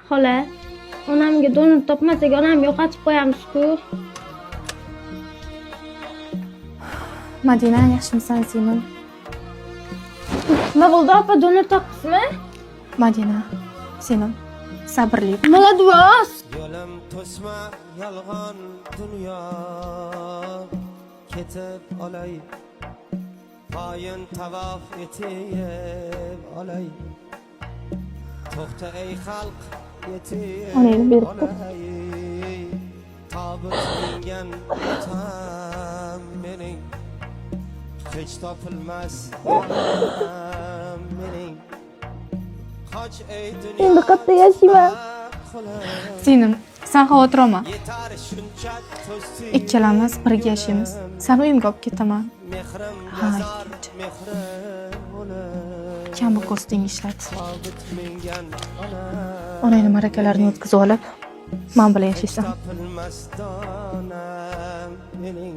Xola, onamga donor topmasak, onamni yo'qotib qo'yamiz-ku. Madina, yaxshimisan Sinon? Nima bo'ldi, opa, donor topdingizmi? Madina, Sinon, sabrli. Молодец! Yo'lim to'sma yolg'on dunyo ketib olay xoin tavof etib olay to'xta ey xalq Onangni yetib berib tur. olay tobut mingan otam mening hech topilmas onam mening qoch ey dunyo Endi qayerda yashayman? Sinon, sen xavotir olma. yetar shuncha to'sdi Ikkalamiz birga yashaymiz. Seni uyimga olib ketaman. mehrim Ha, yazar mehrim o'lar Kambi ko'sting ishlat. tobut mingan onam Onangni marakalarini o'tkazib olib, men bilan yashaysan. topilmas donam mening